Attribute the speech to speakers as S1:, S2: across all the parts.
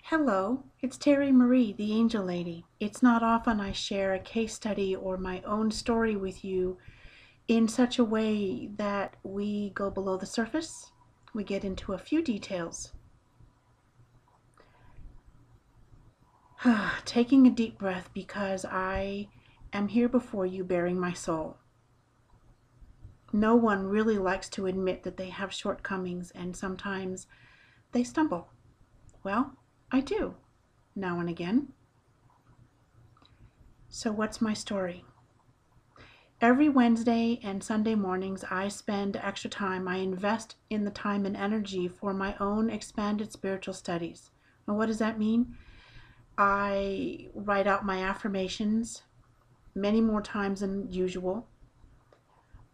S1: Hello, it's Terry Marie, the Angel Lady. It's not often I share a case study or my own story with you in such a way that we go below the surface. We get into a few details. Taking a deep breath because I am here before you bearing my soul. No one really likes to admit that they have shortcomings and sometimes they stumble. Well, I do, now and again. So what's my story? Every Wednesday and Sunday mornings, I spend extra time. I invest in the time and energy for my own expanded spiritual studies. And what does that mean? I write out my affirmations many more times than usual.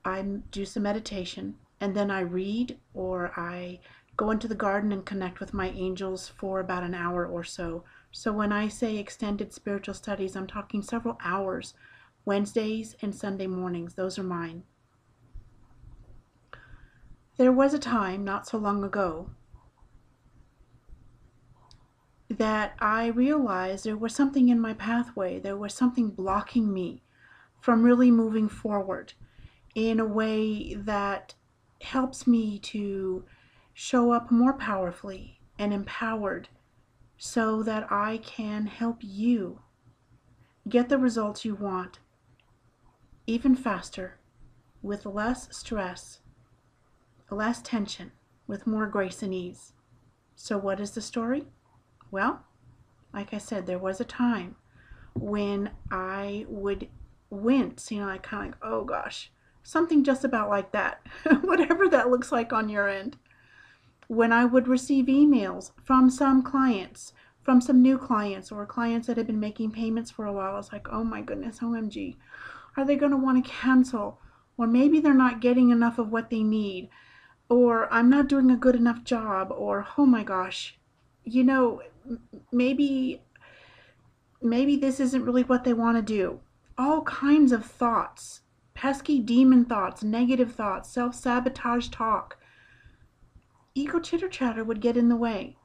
S1: I do some meditation, and then I read or I go into the garden and connect with my angels for about an hour or so. So when I say extended spiritual studies, I'm talking several hours. Wednesdays and Sunday mornings, those are mine. There was a time, not so long ago, that I realized there was something in my pathway. There was something blocking me from really moving forward in a way that helps me to show up more powerfully and empowered so that I can help you get the results you want even faster, with less stress, less tension, with more grace and ease. So what is the story? Well, like I said, there was a time when I would wince, like kind of like, oh gosh, something just about like that, whatever that looks like on your end. When I would receive emails from some clients, from some new clients or clients that had been making payments for a while, I was like, oh my goodness, OMG, are they going to want to cancel? Or maybe they're not getting enough of what they need, or I'm not doing a good enough job, or oh my gosh, maybe this isn't really what they want to do. All kinds of thoughts, pesky demon thoughts, negative thoughts, self-sabotage talk. Ego chitter-chatter would get in the way.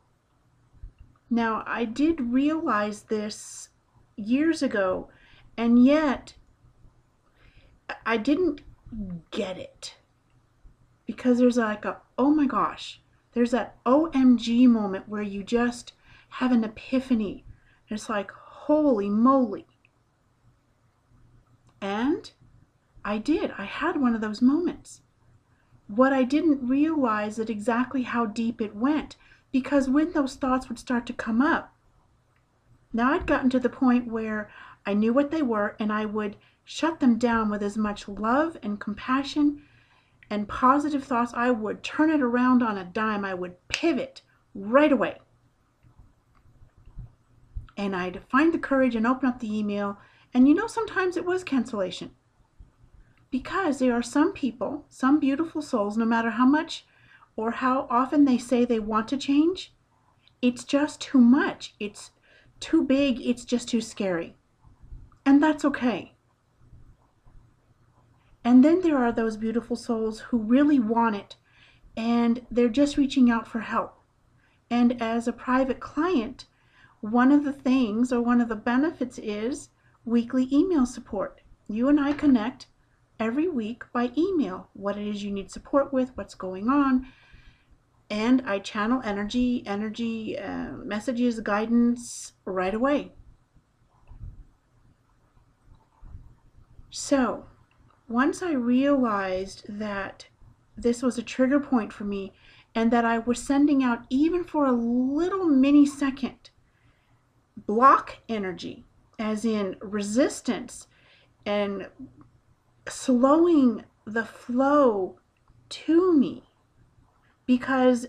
S1: Now, I did realize this years ago, and yet I didn't get it. Because there's like a, oh my gosh, there's that OMG moment where you just have an epiphany. It's like, holy moly. And I had one of those moments. What I didn't realize is exactly how deep it went, because when those thoughts would start to come up, now I'd gotten to the point where I knew what they were and I would shut them down with as much love and compassion and positive thoughts. I would turn it around on a dime. I would pivot right away. And I'd find the courage and open up the email. And sometimes it was cancellation. Because there are some people, some beautiful souls, no matter how much or how often they say they want to change, it's just too much. It's too big. It's just too scary. And that's okay. And then there are those beautiful souls who really want it and they're just reaching out for help. And as a private client, one of the things or one of the benefits is weekly email support. You and I connect every week by email, what it is you need support with, what's going on, and I channel energy messages, guidance right away. So once I realized that this was a trigger point for me and that I was sending out, even for a little mini second, block energy, as in resistance and slowing the flow to me, because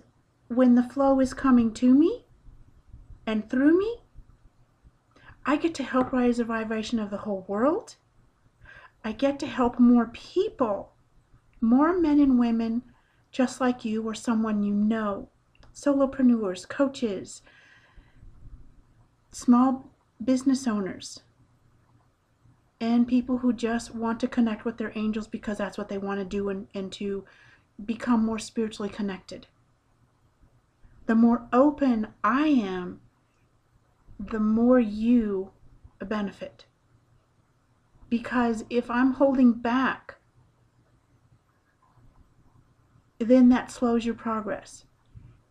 S1: when the flow is coming to me and through me, I get to help raise the vibration of the whole world. I get to help more people, more men and women just like you or someone you know, solopreneurs, coaches, small business owners, and people who just want to connect with their angels because that's what they want to do and to become more spiritually connected. The more open I am the more you benefit. Because if I'm holding back, then that slows your progress.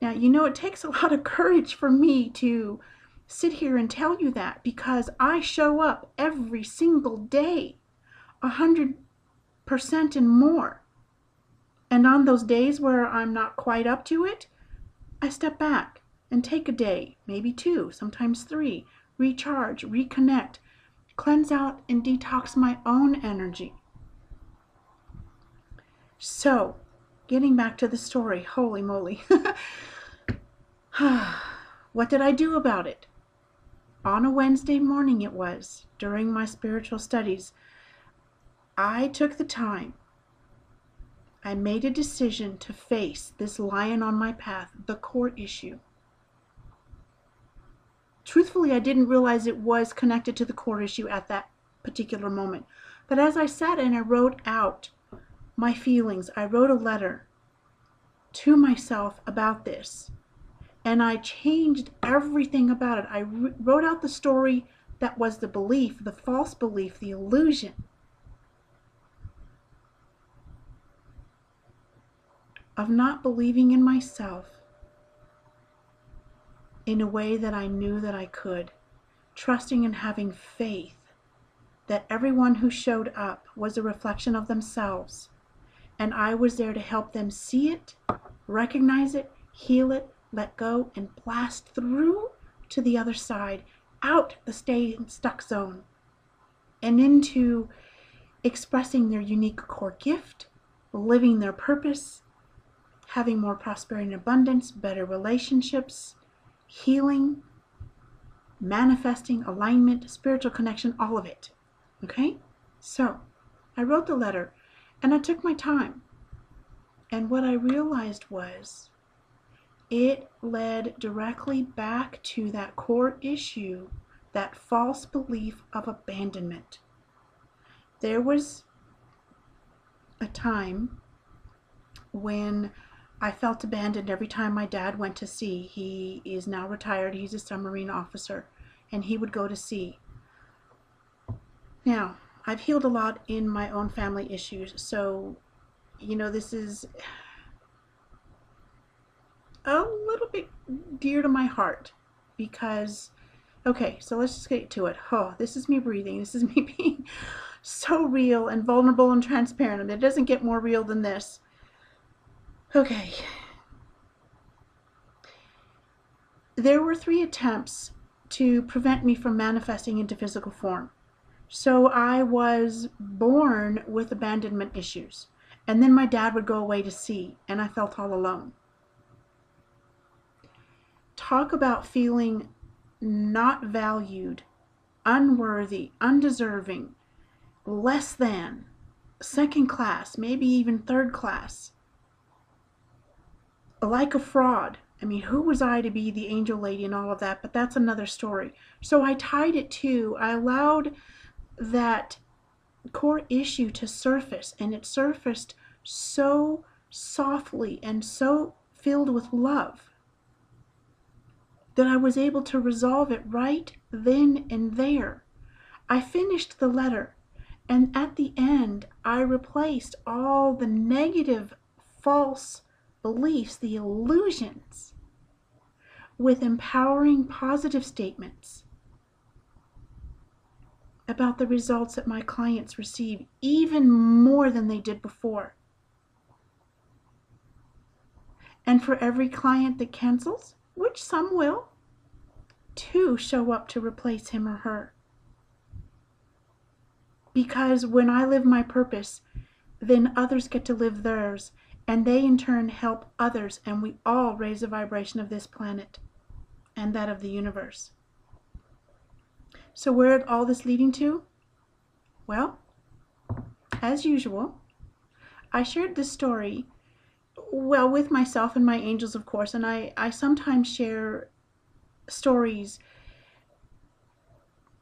S1: Now, it takes a lot of courage for me to sit here and tell you that, because I show up every single day 100% and more. And on those days where I'm not quite up to it, I step back and take a day, maybe 2, sometimes 3, recharge, reconnect, cleanse out and detox my own energy. So, getting back to the story, holy moly. What did I do about it? On a Wednesday morning it was, during my spiritual studies, I took the time. I made a decision to face this lion on my path, the core issue. Truthfully, I didn't realize it was connected to the core issue at that particular moment. But as I sat and I wrote out my feelings, I wrote a letter to myself about this. And I changed everything about it. I wrote out the story that was the belief, the false belief, the illusion of not believing in myself in a way that I knew that I could, trusting and having faith that everyone who showed up was a reflection of themselves, and I was there to help them see it, recognize it, heal it, let go, and blast through to the other side, out the stay stuck zone, and into expressing their unique core gift, living their purpose, having more prosperity and abundance, better relationships, healing, manifesting, alignment, spiritual connection, all of it. Okay? So, I wrote the letter and I took my time. And what I realized was it led directly back to that core issue, that false belief of abandonment. There was a time when I felt abandoned every time my dad went to sea. He is now retired. He's a submarine officer, and he would go to sea. Now, I've healed a lot in my own family issues, so, this is a little bit dear to my heart because, okay, so let's just get to it. Oh, this is me breathing. This is me being so real and vulnerable and transparent. I mean, it doesn't get more real than this. Okay. There were 3 attempts to prevent me from manifesting into physical form. So I was born with abandonment issues. And then my dad would go away to sea, and I felt all alone. Talk about feeling not valued, unworthy, undeserving, less than, second class, maybe even third class. Like a fraud. I mean, who was I to be the angel lady and all of that? But that's another story. So I tied it to, I allowed that core issue to surface, and it surfaced so softly and so filled with love that I was able to resolve it right then and there. I finished the letter, and at the end, I replaced all the negative, false beliefs, the illusions, with empowering positive statements about the results that my clients receive, even more than they did before. And for every client that cancels, which some will, 2 show up to replace him or her. Because when I live my purpose, then others get to live theirs, and they in turn help others, and we all raise the vibration of this planet and that of the universe. So where is all this leading to? Well, as usual, I shared this story, with myself and my angels, of course, and I sometimes share stories,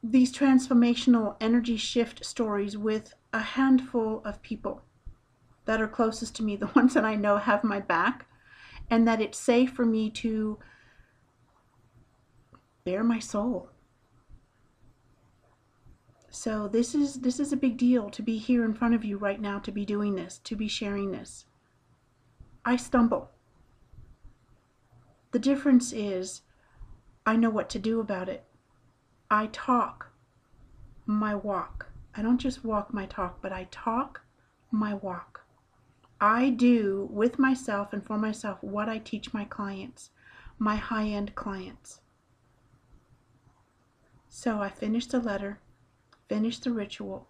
S1: these transformational energy shift stories, with a handful of people that are closest to me, the ones that I know have my back, and that it's safe for me to bare my soul So this is a big deal to be here in front of you right now, to be doing this, to be sharing this. I stumble. The difference is I know what to do about it. I talk my walk. I don't just walk my talk, but I talk my walk. I do with myself and for myself what I teach my clients, my high-end clients. So I finished the letter, finished the ritual.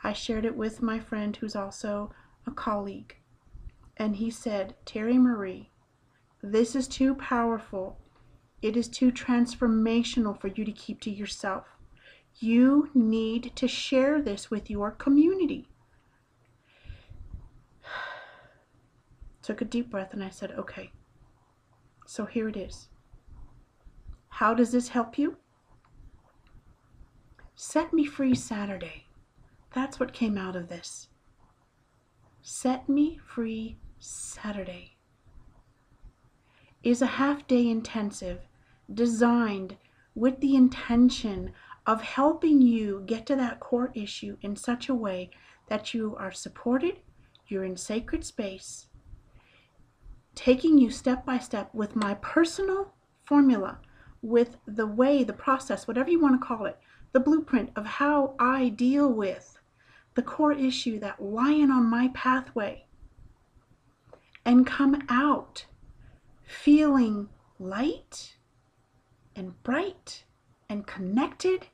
S1: I shared it with my friend who's also a colleague. And he said, Terry Marie, this is too powerful. It is too transformational for you to keep to yourself. You need to share this with your community. Took a deep breath and I said, okay, so here it is. How does this help you? Set Me Free Saturday. That's what came out of this. Set Me Free Saturday is a half-day intensive designed with the intention of helping you get to that core issue in such a way that you are supported, you're in sacred space, taking you step by step with my personal formula, with the way, the process, whatever you want to call it, the blueprint of how I deal with the core issue, that lion on my pathway, and come out feeling light and bright and connected,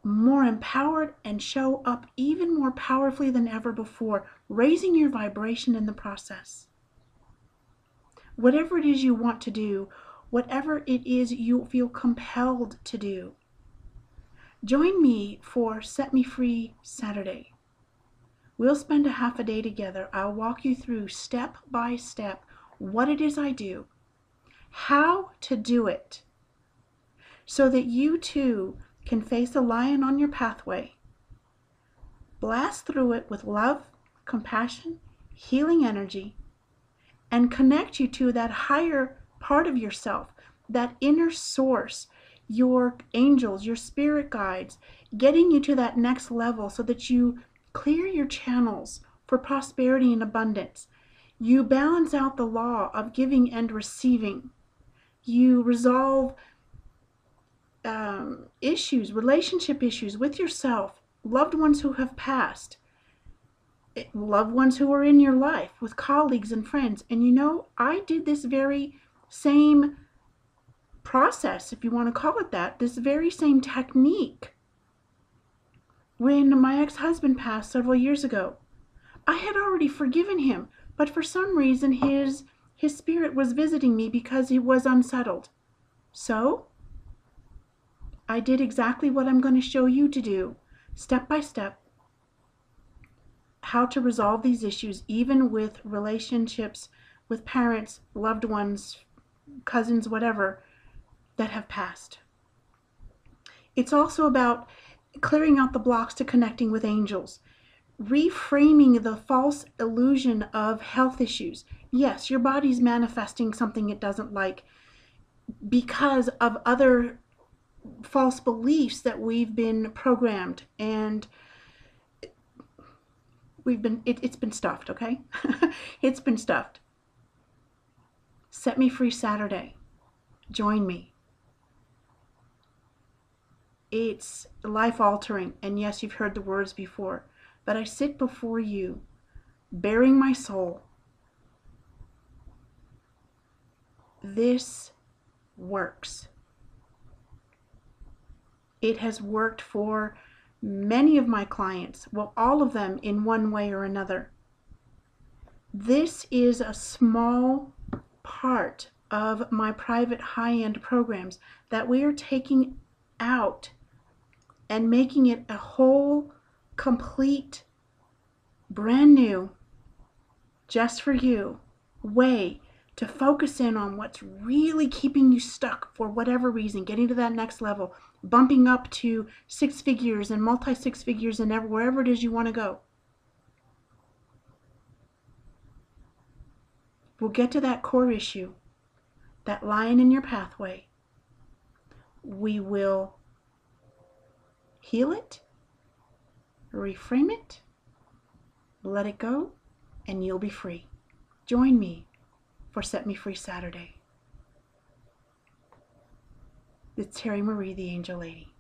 S1: more empowered, and show up even more powerfully than ever before, raising your vibration in the process. Whatever it is you want to do, whatever it is you feel compelled to do, join me for Set Me Free Saturday. We'll spend a half a day together. I'll walk you through step by step what it is I do, how to do it, so that you too can face a lion on your pathway, blast through it with love, compassion, healing energy, and connect you to that higher part of yourself, that inner source, your angels, your spirit guides, getting you to that next level so that you clear your channels for prosperity and abundance. You balance out the law of giving and receiving. You resolve issues, relationship issues with yourself, loved ones who have passed, loved ones who are in your life, with colleagues and friends. And you know, I did this very same process, if you want to call it that, this very same technique when my ex-husband passed several years ago. I had already forgiven him, but for some reason his spirit was visiting me because he was unsettled. So I did exactly what I'm going to show you to do, step by step, how to resolve these issues, even with relationships with parents, loved ones, cousins, whatever, that have passed. It's also about clearing out the blocks to connecting with angels, reframing the false illusion of health issues. Yes, your body's manifesting something it doesn't like because of other false beliefs that we've been programmed, and it's been stuffed, okay? It's been stuffed. Set Me Free Saturday. Join me. It's life-altering, and yes, you've heard the words before, but I sit before you, bearing my soul. This works. It has worked for many of my clients, well, all of them in one way or another. This is a small part of my private high-end programs that we are taking out and making it a whole, complete, brand new, just for you, way to focus in on what's really keeping you stuck for whatever reason, getting to that next level, bumping up to 6 figures and multi-6 figures and wherever it is you want to go. We'll get to that core issue, that lion in your pathway. We will heal it, reframe it, let it go, and you'll be free. Join me for Set Me Free Saturday. It's Terry Marie, the Angel Lady.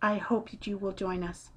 S1: I hope that you will join us